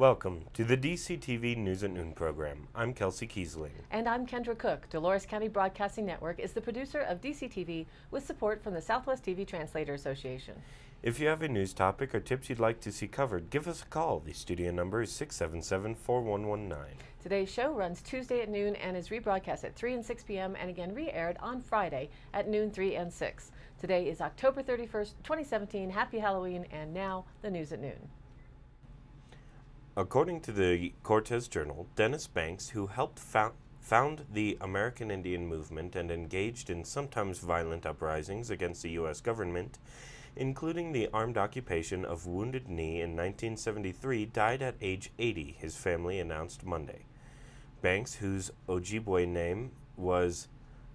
Welcome to the DCTV News at Noon program. I'm Kelsey Kiesling. And I'm Kendra Cook. Dolores County Broadcasting Network is the producer of DCTV with support from the Southwest TV Translator Association. If you have a news topic or tips you'd like to see covered, give us a call. The studio number is 677-4119. Today's show runs Tuesday at noon and is rebroadcast at 3 and 6 p.m. and again re-aired on Friday at noon, 3 and 6. Today is October 31st, 2017. Happy Halloween, and now the news at noon. According to the Cortez Journal, Dennis Banks, who helped found the American Indian movement and engaged in sometimes violent uprisings against the U.S. government, including the armed occupation of Wounded Knee in 1973, died at age 80, his family announced Monday. Banks, whose Ojibwe name was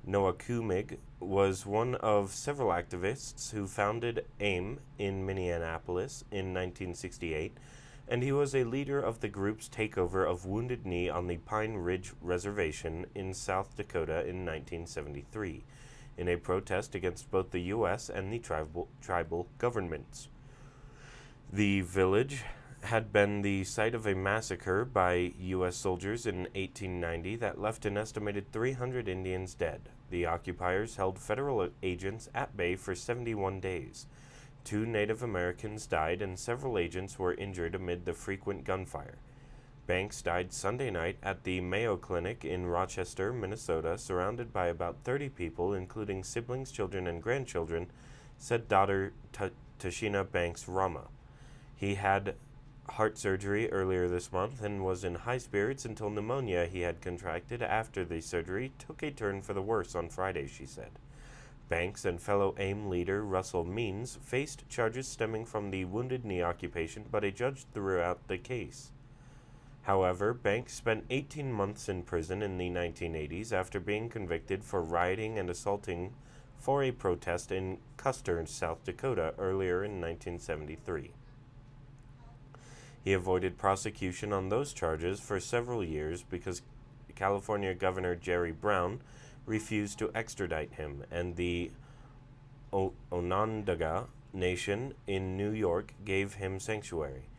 Noakumig, was one of several activists who founded AIM in Minneapolis in 1968, and he was a leader of the group's takeover of Wounded Knee on the Pine Ridge Reservation in South Dakota in 1973, in a protest against both the U.S. and the tribal governments. The village had been the site of a massacre by U.S. soldiers in 1890 that left an estimated 300 Indians dead. The occupiers held federal agents at bay for 71 days. 2 Native Americans died and several agents were injured amid the frequent gunfire. Banks died Sunday night at the Mayo Clinic in Rochester, Minnesota, surrounded by about 30 people, including siblings, children, and grandchildren, said daughter Tashina Banks Rama. He had heart surgery earlier this month and was in high spirits until pneumonia he had contracted after the surgery took a turn for the worse on Friday, she said. Banks and fellow AIM leader Russell Means faced charges stemming from the Wounded Knee occupation, but a judge threw out the case. However, Banks spent 18 months in prison in the 1980s after being convicted for rioting and assaulting for a protest in Custer, South Dakota, earlier in 1973. He avoided prosecution on those charges for several years because California Governor Jerry Brown refused to extradite him, and the Onondaga Nation in New York gave him sanctuary.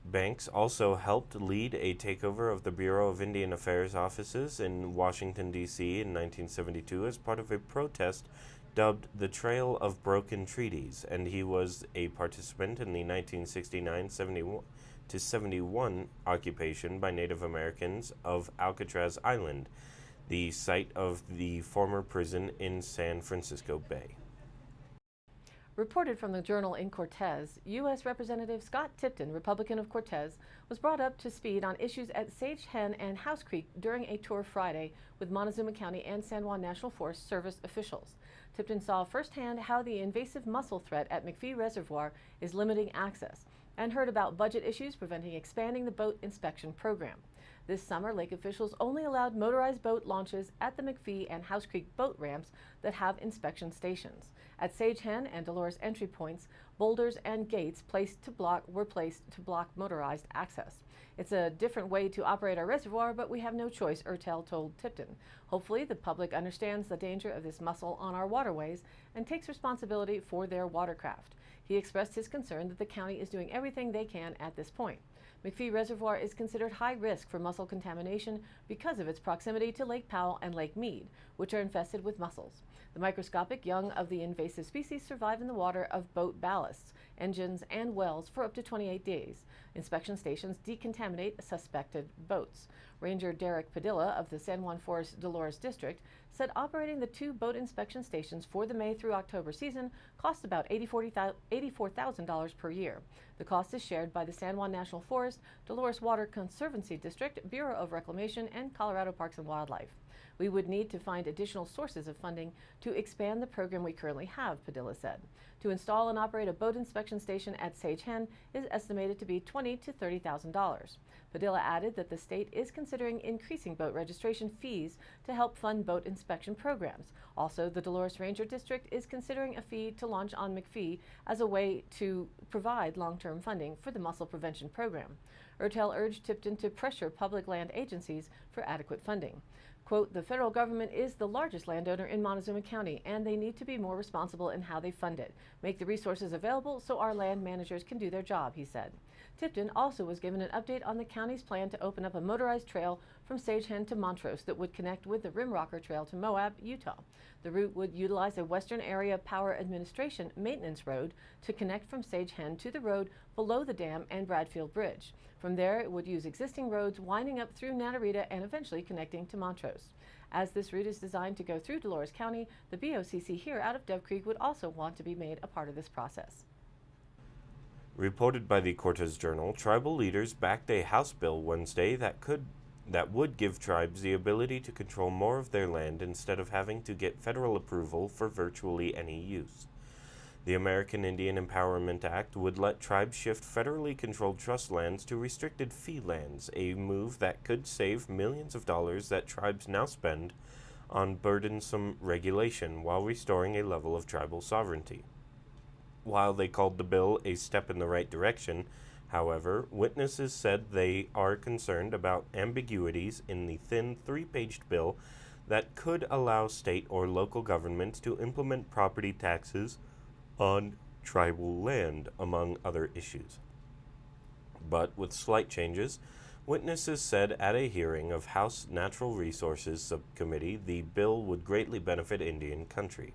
Banks also helped lead a takeover of the Bureau of Indian Affairs offices in Washington, D.C. in 1972 as part of a protest dubbed the Trail of Broken Treaties, and he was a participant in the 1969-71 occupation by Native Americans of Alcatraz Island, the site of the former prison in San Francisco Bay. Reported from the Journal in Cortez, U.S. Representative Scott Tipton, Republican of Cortez, was brought up to speed on issues at Sage Hen and House Creek during a tour Friday with Montezuma County and San Juan National Forest Service officials. Tipton saw firsthand how the invasive mussel threat at McPhee Reservoir is limiting access and heard about budget issues preventing expanding the boat inspection program. This summer, lake officials only allowed motorized boat launches at the McPhee and House Creek boat ramps that have inspection stations. At Sage Hen and Dolores entry points, boulders and gates were placed to block motorized access. It's a different way to operate our reservoir, but we have no choice, Ertel told Tipton. Hopefully, the public understands the danger of this mussel on our waterways and takes responsibility for their watercraft. He expressed his concern that the county is doing everything they can at this point. McPhee Reservoir is considered high risk for mussel contamination because of its proximity to Lake Powell and Lake Mead, which are infested with mussels. The microscopic young of the invasive species survive in the water of boat ballasts, engines, and wells for up to 28 days. Inspection stations decontaminate suspected boats. Ranger Derek Padilla of the San Juan Forest Dolores District said operating the 2 boat inspection stations for the May through October season cost about $84,000 per year. The cost is shared by the San Juan National Forest, Dolores Water Conservancy District, Bureau of Reclamation, and Colorado Parks and Wildlife. We would need to find additional sources of funding to expand the program we currently have, Padilla said. To install and operate a boat inspection station at Sage Hen is estimated to be $20,000 to $30,000. Padilla added that the state is considering increasing boat registration fees to help fund boat inspection programs. Also, the Dolores Ranger District is considering a fee to launch on McPhee as a way to provide long-term funding for the mussel prevention program. Ertel urged Tipton to pressure public land agencies for adequate funding. Quote, the federal government is the largest landowner in Montezuma County, and they need to be more responsible in how they fund it. Make the resources available so our land managers can do their job, he said. Tipton also was given an update on the county's plan to open up a motorized trail from Sagehen to Montrose that would connect with the Rimrocker Trail to Moab, Utah. The route would utilize a Western Area Power Administration maintenance road to connect from Sagehen to the road below the dam and Bradfield Bridge. From there, it would use existing roads winding up through Natarita and eventually connecting to Montrose. As this route is designed to go through Dolores County, the BOCC here out of Dove Creek would also want to be made a part of this process. Reported by the Cortez Journal, tribal leaders backed a House bill Wednesday that would give tribes the ability to control more of their land instead of having to get federal approval for virtually any use. The American Indian Empowerment Act would let tribes shift federally controlled trust lands to restricted fee lands, a move that could save millions of dollars that tribes now spend on burdensome regulation while restoring a level of tribal sovereignty. While they called the bill a step in the right direction, however, witnesses said they are concerned about ambiguities in the thin three-paged bill that could allow state or local governments to implement property taxes on tribal land, among other issues. But with slight changes, witnesses said at a hearing of House Natural Resources Subcommittee the bill would greatly benefit Indian country.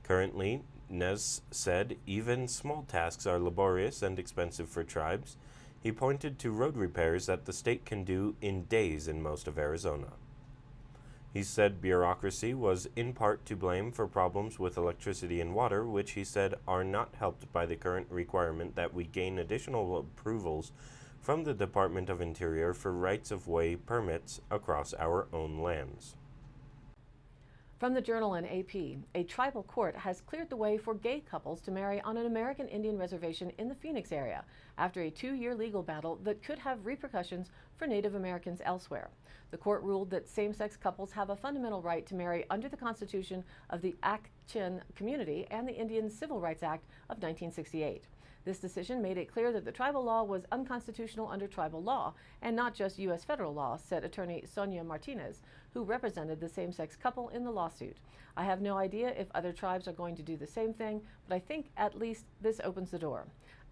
Currently, Nez said even small tasks are laborious and expensive for tribes. He pointed to road repairs that the state can do in days in most of Arizona. He said bureaucracy was in part to blame for problems with electricity and water, which he said are not helped by the current requirement that we gain additional approvals from the Department of Interior for rights-of-way permits across our own lands. From the Journal and AP, a tribal court has cleared the way for gay couples to marry on an American Indian reservation in the Phoenix area after a 2-year legal battle that could have repercussions for Native Americans elsewhere. The court ruled that same-sex couples have a fundamental right to marry under the Constitution of the Ak-Chin community and the Indian Civil Rights Act of 1968. This decision made it clear that the tribal law was unconstitutional under tribal law and not just U.S. federal law, said attorney Sonia Martinez, who represented the same-sex couple in the lawsuit. I have no idea if other tribes are going to do the same thing, but I think at least this opens the door.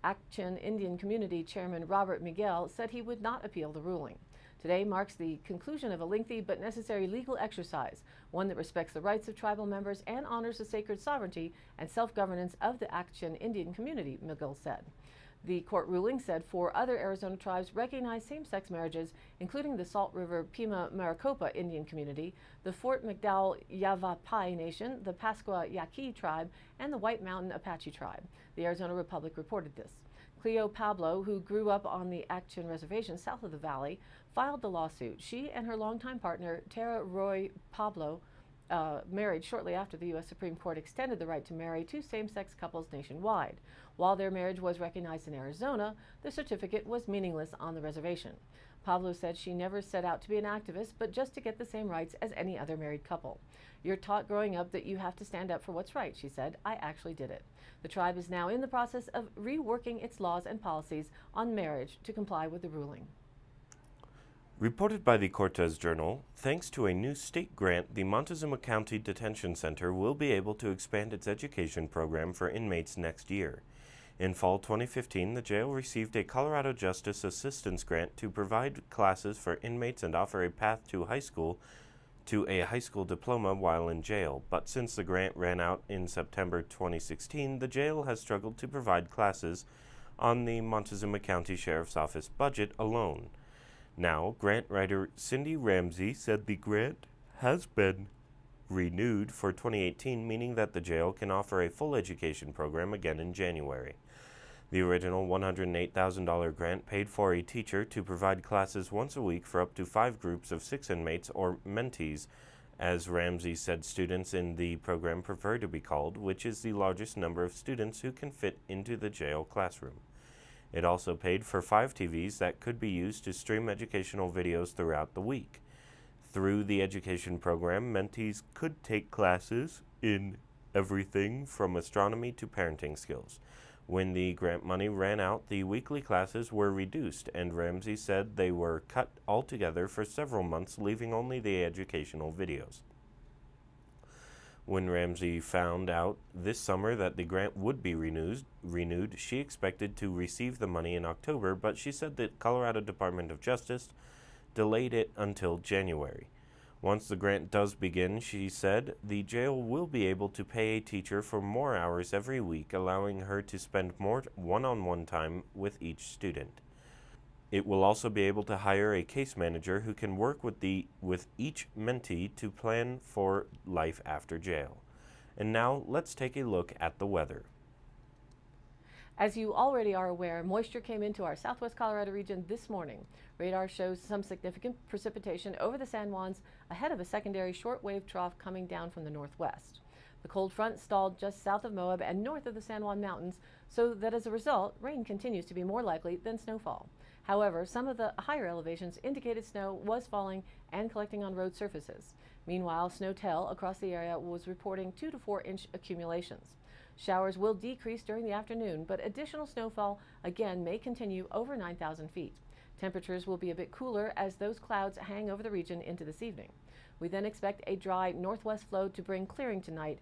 Ak-Chin Indian Community Chairman Robert Miguel said he would not appeal the ruling. Today marks the conclusion of a lengthy but necessary legal exercise, one that respects the rights of tribal members and honors the sacred sovereignty and self-governance of the Ak-Chin Indian community, Miguel said. The court ruling said 4 other Arizona tribes recognize same-sex marriages, including the Salt River Pima Maricopa Indian community, the Fort McDowell Yavapai Nation, the Pascua Yaqui tribe, and the White Mountain Apache tribe. The Arizona Republic reported this. Cleo Pablo, who grew up on the Ak-Chin reservation south of the valley, filed the lawsuit. She and her longtime partner, Tara Roy Pablo, married shortly after the U.S. Supreme Court extended the right to marry to same-sex couples nationwide. While their marriage was recognized in Arizona, the certificate was meaningless on the reservation. Pablo said she never set out to be an activist, but just to get the same rights as any other married couple. You're taught growing up that you have to stand up for what's right, she said. I actually did it. The tribe is now in the process of reworking its laws and policies on marriage to comply with the ruling. Reported by the Cortez Journal, thanks to a new state grant, the Montezuma County Detention Center will be able to expand its education program for inmates next year. In fall 2015, the jail received a Colorado Justice Assistance Grant to provide classes for inmates and offer a path to a high school diploma while in jail. But since the grant ran out in September 2016, the jail has struggled to provide classes on the Montezuma County Sheriff's Office budget alone. Now, grant writer Cindy Ramsey said the grant has been renewed for 2018, meaning that the jail can offer a full education program again in January. The original $108,000 grant paid for a teacher to provide classes once a week for up to 5 groups of 6 inmates or mentees, as Ramsey said students in the program prefer to be called, which is the largest number of students who can fit into the jail classroom. It also paid for 5 TVs that could be used to stream educational videos throughout the week. Through the education program, mentees could take classes in everything from astronomy to parenting skills. When the grant money ran out, the weekly classes were reduced, and Ramsey said they were cut altogether for several months, leaving only the educational videos. When Ramsey found out this summer that the grant would be renewed, she expected to receive the money in October, but she said the Colorado Department of Justice delayed it until January. Once the grant does begin, she said, the jail will be able to pay a teacher for more hours every week, allowing her to spend more one-on-one time with each student. It will also be able to hire a case manager who can work with each mentee to plan for life after jail. And now let's take a look at the weather. As you already are aware, moisture came into our southwest Colorado region this morning. Radar shows some significant precipitation over the San Juans ahead of a secondary shortwave trough coming down from the northwest. The cold front stalled just south of Moab and north of the San Juan Mountains, so that as a result, rain continues to be more likely than snowfall. However, some of the higher elevations indicated snow was falling and collecting on road surfaces. Meanwhile, SNOTEL across the area was reporting 2 to 4 inch accumulations. Showers will decrease during the afternoon, but additional snowfall again may continue over 9,000 feet. Temperatures will be a bit cooler as those clouds hang over the region into this evening. We then expect a dry northwest flow to bring clearing tonight,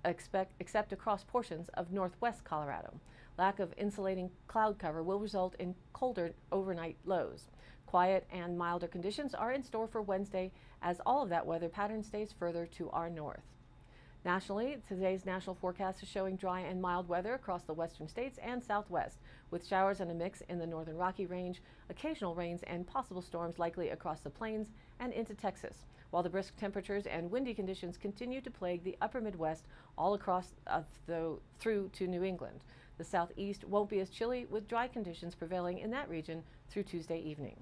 except across portions of northwest Colorado. Lack of insulating cloud cover will result in colder overnight lows. Quiet and milder conditions are in store for Wednesday as all of that weather pattern stays further to our north. Nationally, today's national forecast is showing dry and mild weather across the western states and southwest, with showers and a mix in the northern Rocky Range, occasional rains and possible storms likely across the plains and into Texas, while the brisk temperatures and windy conditions continue to plague the upper Midwest all across through to New England. The southeast won't be as chilly, with dry conditions prevailing in that region through Tuesday evening.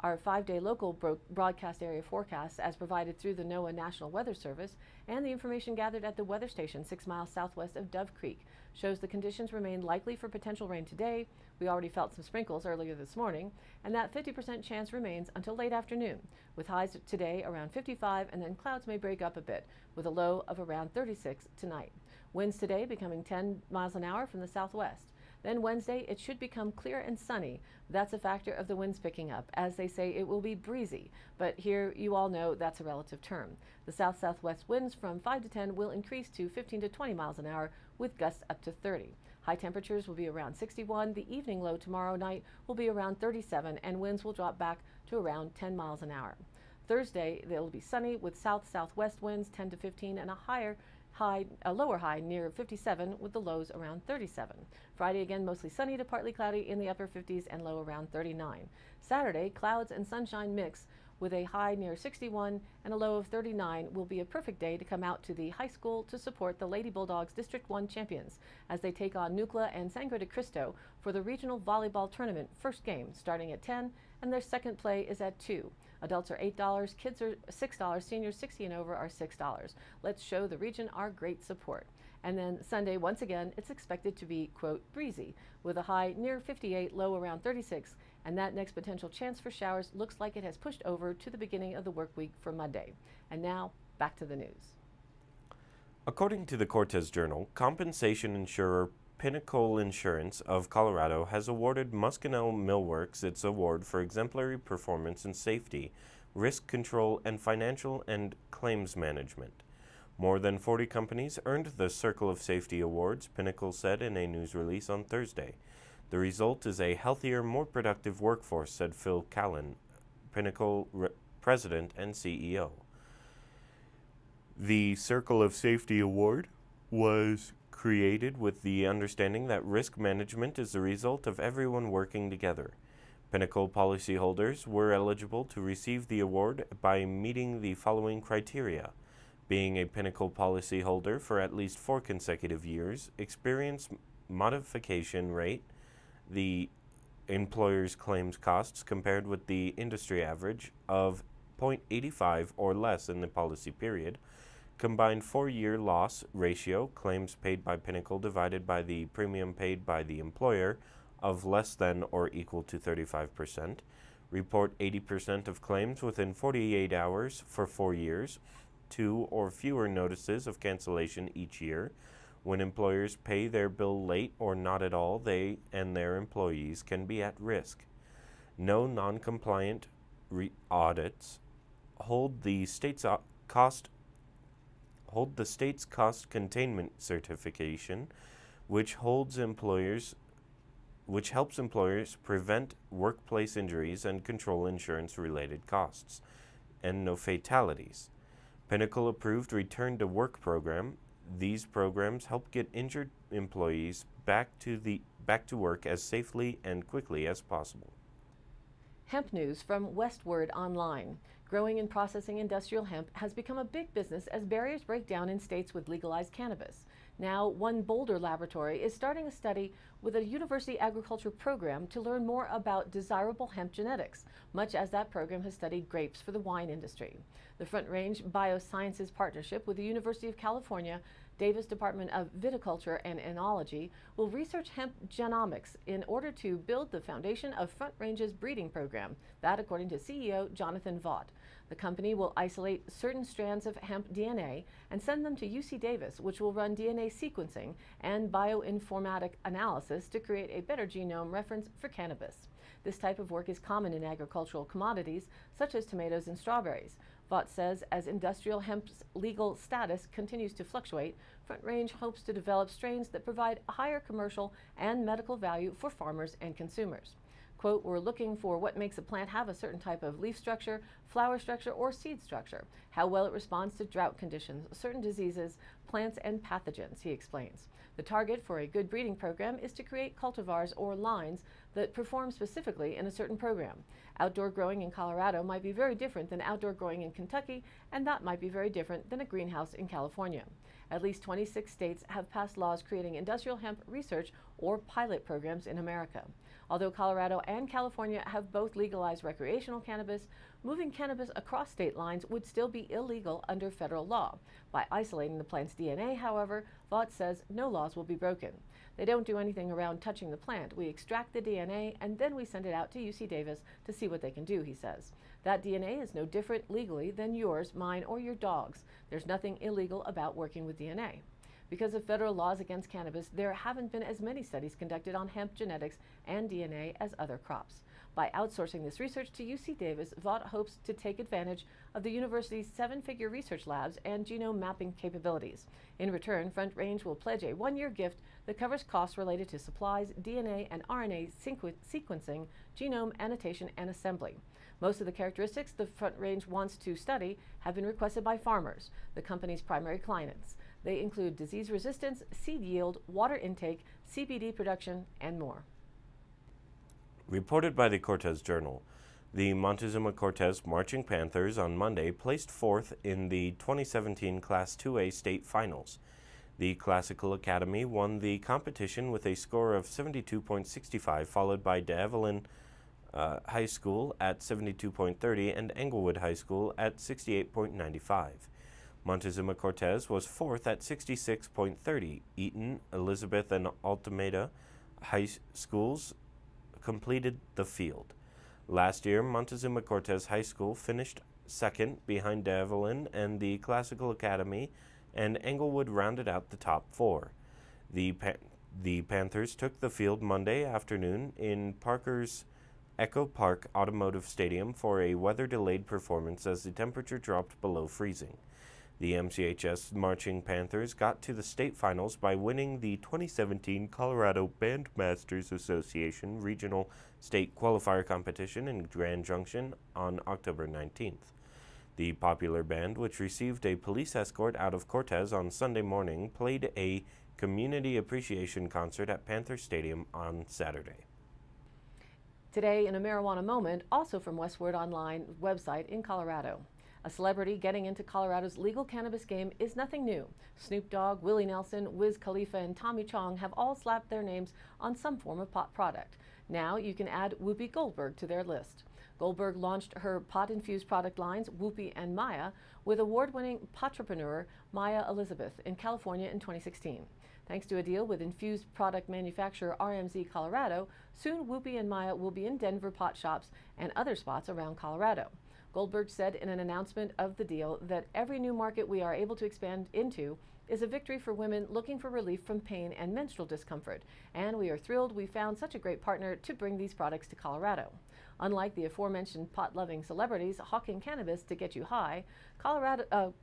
Our 5-day local broadcast area forecast, as provided through the NOAA National Weather Service, and the information gathered at the weather station 6 miles southwest of Dove Creek, shows the conditions remain likely for potential rain today. We already felt some sprinkles earlier this morning, and that 50% chance remains until late afternoon, with highs today around 55, and then clouds may break up a bit, with a low of around 36 tonight. Winds today becoming 10 miles an hour from the southwest. Then Wednesday, it should become clear and sunny. That's a factor of the winds picking up. As they say, it will be breezy, but here you all know that's a relative term. The south-southwest winds from 5 to 10 will increase to 15 to 20 miles an hour, with gusts up to 30. High temperatures will be around 61. The evening low tomorrow night will be around 37, and winds will drop back to around 10 miles an hour. Thursday, it'll be sunny with south-southwest winds 10 to 15 and a lower high near 57 with the lows around 37. Friday again mostly sunny to partly cloudy in the upper 50s and low around 39. Saturday, clouds and sunshine mix with a high near 61 and a low of 39 will be a perfect day to come out to the high school to support the Lady Bulldogs District 1 champions as they take on Nucla and Sangre de Cristo for the regional volleyball tournament first game starting at 10, and their second play is at 2. Adults are $8, kids are $6, seniors 60 and over are $6. Let's show the region our great support. And then Sunday, once again, it's expected to be, quote, breezy, with a high near 58, low around 36, and that next potential chance for showers looks like it has pushed over to the beginning of the work week for Monday. And now, back to the news. According to the Cortez Journal, compensation insurer Pinnacle Insurance of Colorado has awarded Musconell Millworks its award for exemplary performance in safety, risk control, and financial and claims management. More than 40 companies earned the Circle of Safety Awards, Pinnacle said in a news release on Thursday. The result is a healthier, more productive workforce, said Phil Callan, Pinnacle president and CEO. The Circle of Safety Award was created with the understanding that risk management is the result of everyone working together. Pinnacle policyholders were eligible to receive the award by meeting the following criteria: being a Pinnacle policyholder for at least 4 consecutive years, experience modification rate, the employer's claims costs compared with the industry average of 0.85 or less in the policy period, combined 4-year loss ratio, claims paid by Pinnacle divided by the premium paid by the employer, of less than or equal to 35%, report 80% of claims within 48 hours for 4 years, 2 or fewer notices of cancellation each year. When employers pay their bill late or not at all, they and their employees can be at risk. No non-compliant audits. Hold the state's cost hold the state's cost containment certification, which helps employers prevent workplace injuries and control insurance-related costs, and no fatalities. Pinnacle approved Return to Work program. These programs help get injured employees back to work as safely and quickly as possible. Hemp news from Westword Online. Growing and processing industrial hemp has become a big business as barriers break down in states with legalized cannabis. Now, one Boulder laboratory is starting a study with a university agriculture program to learn more about desirable hemp genetics, much as that program has studied grapes for the wine industry. The Front Range Biosciences partnership with the University of California Davis Department of Viticulture and Enology will research hemp genomics in order to build the foundation of Front Range's breeding program. That, according to CEO Jonathan Vaught. The company will isolate certain strands of hemp DNA and send them to UC Davis, which will run DNA sequencing and bioinformatic analysis to create a better genome reference for cannabis. This type of work is common in agricultural commodities, such as tomatoes and strawberries. Vaught says as industrial hemp's legal status continues to fluctuate, Front Range hopes to develop strains that provide a higher commercial and medical value for farmers and consumers. Quote, we're looking for what makes a plant have a certain type of leaf structure, flower structure, or seed structure, how well it responds to drought conditions, certain diseases, plants, and pathogens, he explains. The target for a good breeding program is to create cultivars or lines that perform specifically in a certain program. Outdoor growing in Colorado might be very different than outdoor growing in Kentucky, and that might be very different than a greenhouse in California. At least 26 states have passed laws creating industrial hemp research or pilot programs in America. Although Colorado and California have both legalized recreational cannabis, moving cannabis across state lines would still be illegal under federal law. By isolating the plant's DNA, however, Vaught says no laws will be broken. They don't do anything around touching the plant. We extract the DNA and then we send it out to UC Davis to see what they can do, he says. That DNA is no different legally than yours, mine, or your dog's. There's nothing illegal about working with DNA. Because of federal laws against cannabis, there haven't been as many studies conducted on hemp genetics and DNA as other crops. By outsourcing this research to UC Davis, Vaught hopes to take advantage of the university's 7-figure research labs and genome mapping capabilities. In return, Front Range will pledge a 1-year gift that covers costs related to supplies, DNA and RNA sequencing, genome annotation, and assembly. Most of the characteristics the Front Range wants to study have been requested by farmers, the company's primary clients. They include disease resistance, seed yield, water intake, CBD production, and more. Reported by the Cortez Journal, the Montezuma-Cortez Marching Panthers on Monday placed fourth in the 2017 Class 2A state finals. The Classical Academy won the competition with a score of 72.65, followed by De Evelyn High School at 72.30 and Englewood High School at 68.95. Montezuma-Cortez was fourth at 66.30. Eaton, Elizabeth, and Altameda High Schools completed the field. Last year, Montezuma-Cortez High School finished second behind De Evelyn and the Classical Academy, and Englewood rounded out the top four. The Panthers took the field Monday afternoon in Parker's Echo Park Automotive Stadium for a weather-delayed performance as the temperature dropped below freezing. The MCHS Marching Panthers got to the state finals by winning the 2017 Colorado Bandmasters Association Regional State Qualifier Competition in Grand Junction on October 19th. The popular band, which received a police escort out of Cortez on Sunday morning, played a community appreciation concert at Panther Stadium on Saturday. Today in a marijuana moment, also from Westword Online website in Colorado. A celebrity getting into Colorado's legal cannabis game is nothing new. Snoop Dogg, Willie Nelson, Wiz Khalifa, and Tommy Chong have all slapped their names on some form of pot product. Now you can add Whoopi Goldberg to their list. Goldberg launched her pot-infused product lines, Whoopi and Maya, with award-winning potrepreneur Maya Elizabeth in California in 2016. Thanks to a deal with infused product manufacturer RMZ Colorado, soon Whoopi and Maya will be in Denver pot shops and other spots around Colorado. Goldberg said in an announcement of the deal that every new market we are able to expand into is a victory for women looking for relief from pain and menstrual discomfort, and we are thrilled we found such a great partner to bring these products to Colorado. Unlike the aforementioned pot-loving celebrities hawking cannabis to get you high,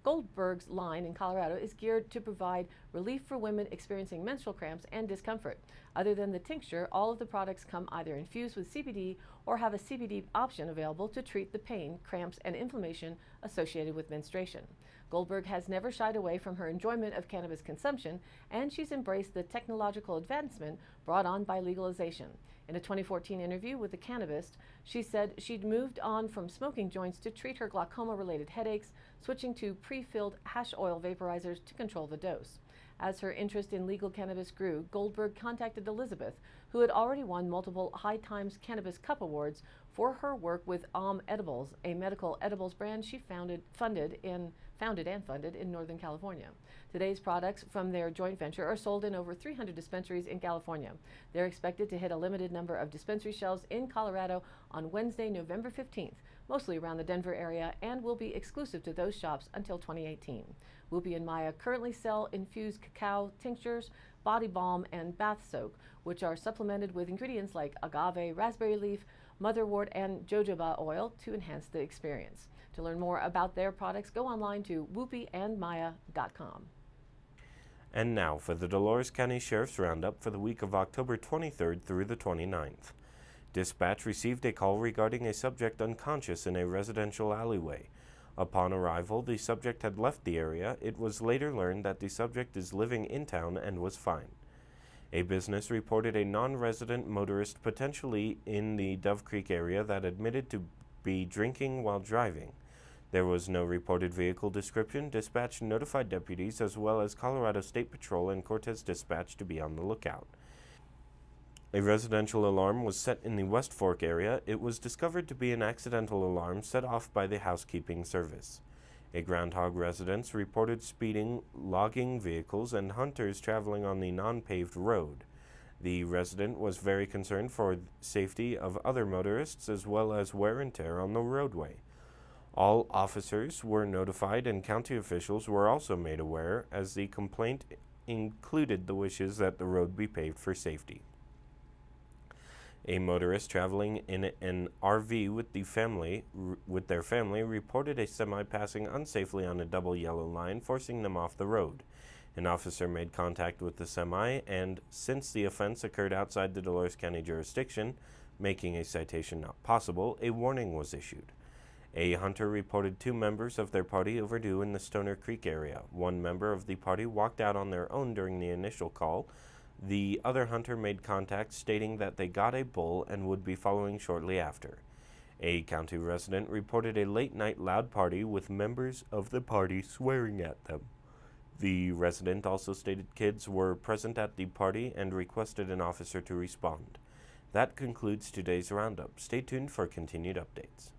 Goldberg's line in Colorado is geared to provide relief for women experiencing menstrual cramps and discomfort. Other than the tincture, all of the products come either infused with CBD or have a CBD option available to treat the pain, cramps, and inflammation associated with menstruation. Goldberg has never shied away from her enjoyment of cannabis consumption, and she's embraced the technological advancement brought on by legalization. In a 2014 interview with The Cannabist, she said she'd moved on from smoking joints to treat her glaucoma-related headaches, switching to pre-filled hash oil vaporizers to control the dose. As her interest in legal cannabis grew, Goldberg contacted Elizabeth, who had already won multiple High Times Cannabis Cup Awards for her work with Edibles, a medical edibles brand she founded and funded in Northern California. Today's products from their joint venture are sold in over 300 dispensaries in California. They're expected to hit a limited number of dispensary shelves in Colorado on Wednesday, November 15th, mostly around the Denver area, and will be exclusive to those shops until 2018. Whoopi and Maya currently sell infused cacao tinctures, body balm, and bath soak, which are supplemented with ingredients like agave, raspberry leaf, motherwort, and jojoba oil to enhance the experience. To learn more about their products, go online to whoopiandmaya.com. And now for the Dolores County Sheriff's Roundup for the week of October 23rd through the 29th. Dispatch received a call regarding a subject unconscious in a residential alleyway. Upon arrival, the subject had left the area. It was later learned that the subject is living in town and was fine. A business reported a non-resident motorist potentially in the Dove Creek area that admitted to be drinking while driving. There was no reported vehicle description. Dispatch notified deputies as well as Colorado State Patrol and Cortez Dispatch to be on the lookout. A residential alarm was set in the West Fork area. It was discovered to be an accidental alarm set off by the housekeeping service. A Groundhog residence reported speeding, logging vehicles, and hunters traveling on the non-paved road. The resident was very concerned for the safety of other motorists as well as wear and tear on the roadway. All officers were notified and county officials were also made aware, as the complaint included the wishes that the road be paved for safety. A motorist traveling in an RV with their family reported a semi passing unsafely on a double yellow line, forcing them off the road. An officer made contact with the semi, and since the offense occurred outside the Dolores County jurisdiction, making a citation not possible, a warning was issued. A hunter reported 2 members of their party overdue in the Stoner Creek area. 1 member of the party walked out on their own during the initial call. The other hunter made contact stating that they got a bull and would be following shortly after. A county resident reported a late-night loud party with members of the party swearing at them. The resident also stated kids were present at the party and requested an officer to respond. That concludes today's roundup. Stay tuned for continued updates.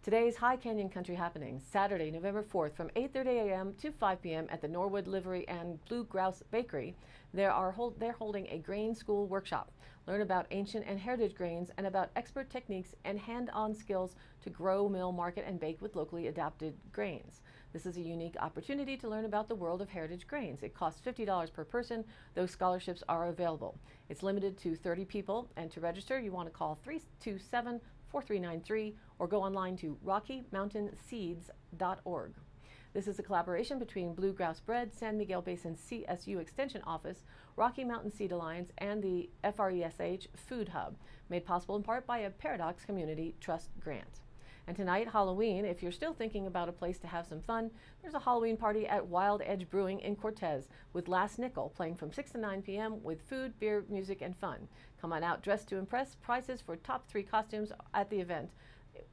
Today's High Canyon Country happenings, Saturday, November 4th from 8:30 a.m. to 5 p.m. at the Norwood Livery and Blue Grouse Bakery. They're holding a grain school workshop. Learn about ancient and heritage grains and about expert techniques and hand-on skills to grow, mill, market, and bake with locally adapted grains. This is a unique opportunity to learn about the world of heritage grains. It costs $50 per person. Those scholarships are available. It's limited to 30 people, and to register, you want to call 327-4393 or go online to RockyMountainSeeds.org. This is a collaboration between Blue Grouse Bread, San Miguel Basin CSU Extension Office, Rocky Mountain Seed Alliance, and the FRESH Food Hub, made possible in part by a Paradox Community Trust grant. And tonight, Halloween, if you're still thinking about a place to have some fun, there's a Halloween party at Wild Edge Brewing in Cortez with Last Nickel playing from 6 to 9 p.m. with food, beer, music, and fun. Come on out dressed to impress. Prizes for top 3 costumes at the event.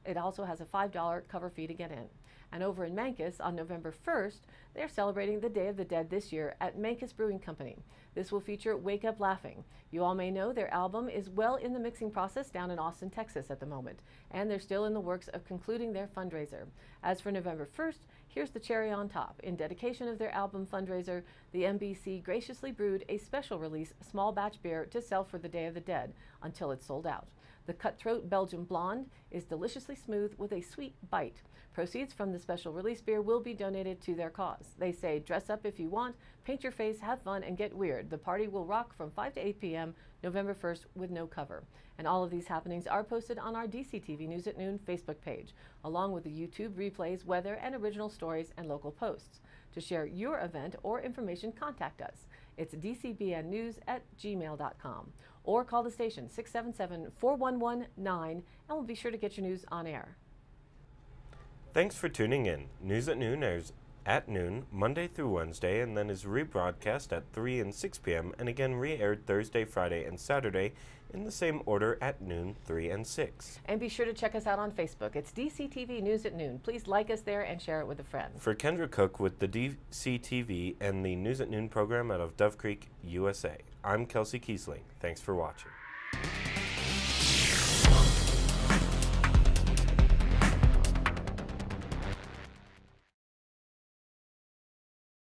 It also has a $5 cover fee to get in. And over in Mancos on November 1st, they're celebrating the Day of the Dead this year at Mancos Brewing Company. This will feature Wake Up Laughing. You all may know their album is well in the mixing process down in Austin, Texas at the moment, and they're still in the works of concluding their fundraiser. As for November 1st, here's the cherry on top. In dedication of their album fundraiser, the MBC graciously brewed a special release small batch beer to sell for the Day of the Dead until it's sold out. The cutthroat Belgian blonde is deliciously smooth with a sweet bite. Proceeds from the special release beer will be donated to their cause. They say, dress up if you want, paint your face, have fun, and get weird. The party will rock from 5 to 8 p.m. November 1st with no cover. And all of these happenings are posted on our DCTV News at Noon Facebook page, along with the YouTube replays, weather, and original stories and local posts. To share your event or information, contact us. It's dcbnnews@gmail.com or call the station 677-4119 and we'll be sure to get your news on air. Thanks for tuning in. News at Noon airs at noon, Monday through Wednesday, and then is rebroadcast at 3 and 6 p.m. and again re-aired Thursday, Friday, and Saturday in the same order at noon, 3, and 6. And be sure to check us out on Facebook. It's DCTV News at Noon. Please like us there and share it with a friend. For Kendra Cook with the DCTV and the News at Noon program out of Dove Creek, USA, I'm Kelsey Kiesling. Thanks for watching.